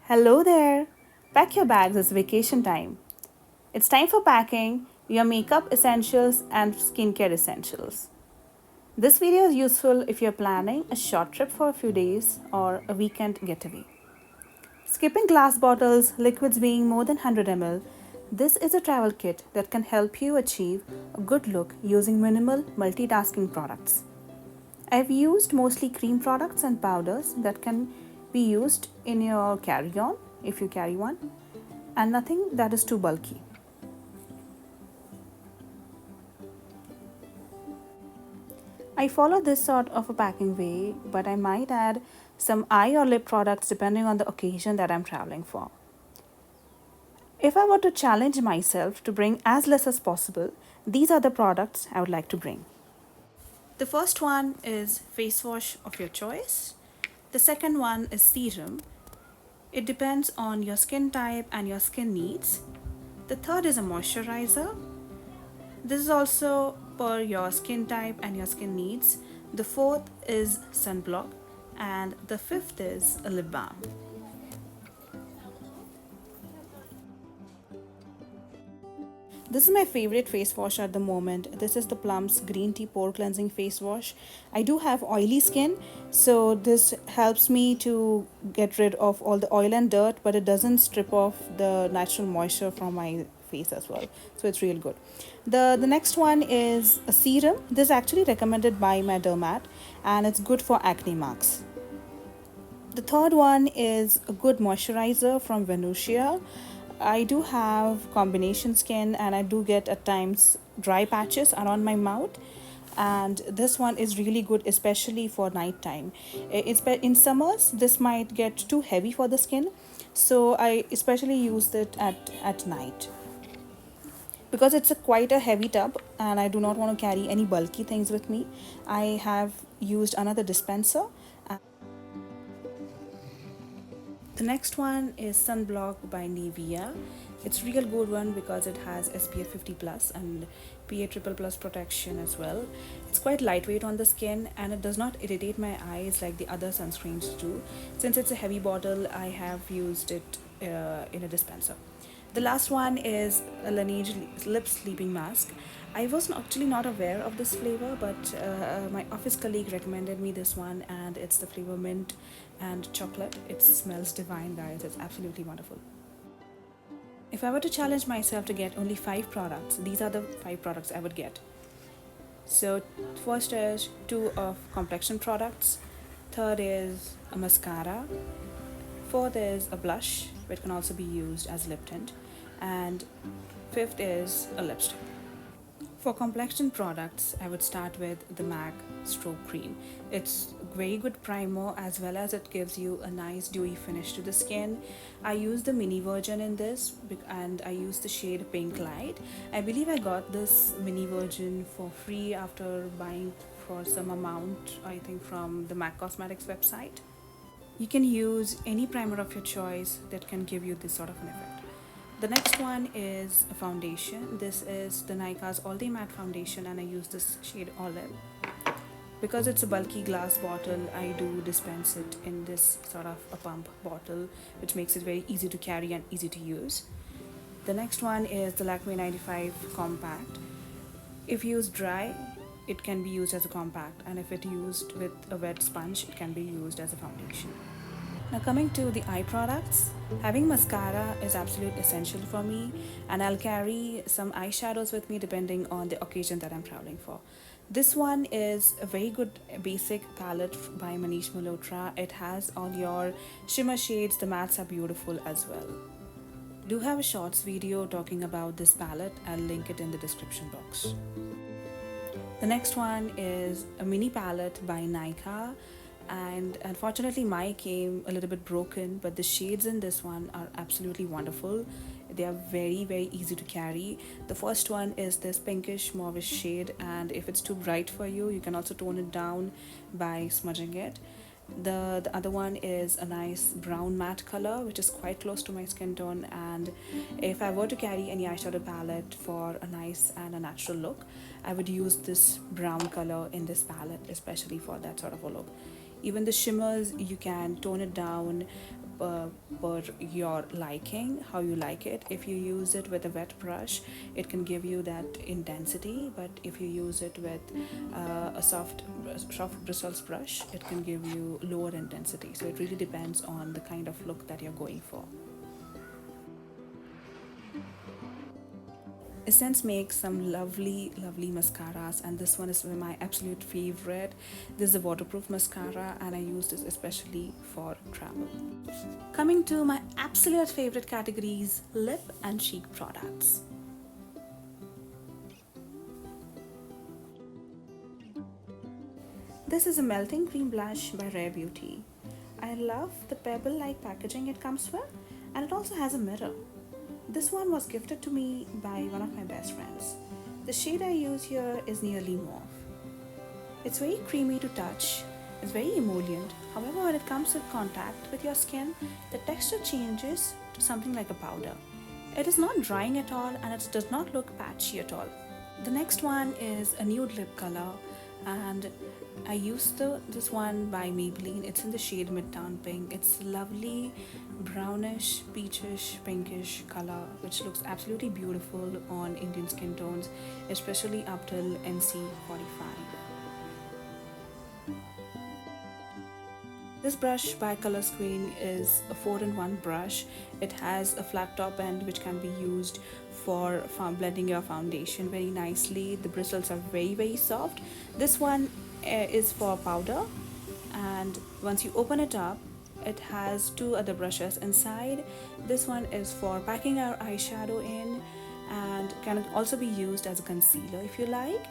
Hello there! Pack your bags, it's vacation time. It's time for packing your makeup essentials and skincare essentials. This video is useful if you're planning a short trip for a few days or a weekend getaway. Skipping glass bottles, liquids being more than 100 ml, this is a travel kit that can help you achieve a good look using minimal multitasking products. I've used mostly cream products and powders that can be used in your carry-on if you carry one, and nothing that is too bulky. I follow this sort of a packing way, but I might add some eye or lip products depending on the occasion that I'm traveling for. If I were to challenge myself to bring as less as possible, these are the products I would like to bring. The first one is face wash of your choice. The second one is serum. It depends on your skin type and your skin needs. The third is a moisturizer. This is also per your skin type and your skin needs. The fourth is sunblock, and the fifth is a lip balm. This is my favorite face wash at the moment. This is the Plum's Green Tea Pore Cleansing Face Wash. I do have oily skin, so this helps me to get rid of all the oil and dirt, but it doesn't strip off the natural moisture from my face as well. So it's real good. The next one is a serum. This is actually recommended by my dermat, and it's good for acne marks. The third one is a good moisturizer from Venusia. I do have combination skin and I do get at times dry patches around my mouth, and this one is really good especially for nighttime. In summers this might get too heavy for the skin, so I especially use it at night. Because it's quite a heavy tub and I do not want to carry any bulky things with me, I have used another dispenser. The next one is Sunblock by Nivea. It's a real good one because it has SPF 50 plus and PA triple plus protection as well. It's quite lightweight on the skin and it does not irritate my eyes like the other sunscreens do. Since it's a heavy bottle, I have used it in a dispenser. The last one is a Laneige lip sleeping mask. I was actually not aware of this flavor, but my office colleague recommended me this one, and it's the flavor mint and chocolate. It smells divine, guys. It's absolutely wonderful. If I were to challenge myself to get only 5 products, these are the 5 products I would get. So, first is 2 of complexion products, third is a mascara, fourth is a blush, which can also be used as lip tint, and fifth is a lipstick. For complexion products, I would start with the MAC Strobe Cream. It's a very good primer as well as it gives you a nice dewy finish to the skin. I use the mini version in this and I use the shade Pinklite. I believe I got this mini version for free after buying for some amount, I think from the MAC Cosmetics website. You can use any primer of your choice that can give you this sort of an effect. The next one is a foundation. This is the Nykaa's All Day Matte Foundation and I use this shade Olive. Because it's a bulky glass bottle, I do dispense it in this sort of a pump bottle, which makes it very easy to carry and easy to use. The next one is the Lakme 95 Compact. If used dry, it can be used as a compact, and if it used with a wet sponge, it can be used as a foundation. Now coming to the eye products, having mascara is absolute essential for me, and I'll carry some eyeshadows with me depending on the occasion that I'm traveling for. This one is a very good basic palette by Manish Malhotra. It has all your shimmer shades, the mattes are beautiful as well. I do have a shorts video talking about this palette, I'll link it in the description box. The next one is a mini palette by Nykaa, and unfortunately mine came a little bit broken, but the shades in this one are absolutely wonderful. They are very easy to carry. The first one is this pinkish mauvish shade, and if it's too bright for you, you can also tone it down by smudging it. The other one is a nice brown matte color, which is quite close to my skin tone, and if I were to carry any eyeshadow palette for a nice and a natural look, I would use this brown color in this palette, especially for that sort of a look. Even the shimmers, you can tone it down per your liking, how you like it. If you use it with a wet brush, it can give you that intensity, but if you use it with a soft bristles brush, it can give you lower intensity. So it really depends on the kind of look that you're going for. Essence makes some lovely mascaras, and this one is my absolute favorite. This is a waterproof mascara and I use this especially for travel. Coming to my absolute favorite categories, lip and cheek products. This is a melting cream blush by Rare Beauty. I love the pebble-like packaging it comes with, and it also has a mirror. This one was gifted to me by one of my best friends. The shade I use here is nearly mauve. It's very creamy to touch, it's very emollient. However, when it comes with contact with your skin, the texture changes to something like a powder. It is not drying at all and it does not look patchy at all. The next one is a nude lip color, and I used this one by Maybelline. It's in the shade Midtown Pink. It's lovely brownish, peachish, pinkish color, which looks absolutely beautiful on Indian skin tones, especially up till NC 45. This brush by Sunscreen is a 4-in-1 brush. It has a flat top end which can be used for blending your foundation very nicely. The bristles are very soft. This one is for powder, and once you open it up, it has 2 other brushes inside. This one is for packing our eyeshadow in and can also be used as a concealer if you like.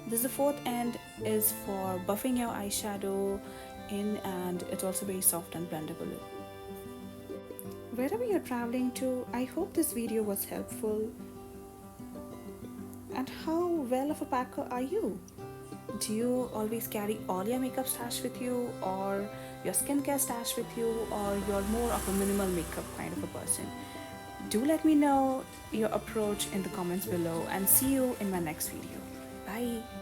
The 4th end is for buffing your eyeshadow in, and it's also very soft and blendable. Wherever you're traveling to, I hope this video was helpful. And how well of a packer are you? Do you always carry all your makeup stash with you, or your skincare stash with you, or you're more of a minimal makeup kind of a person? Do let me know your approach in the comments below, and see you in my next video. Bye.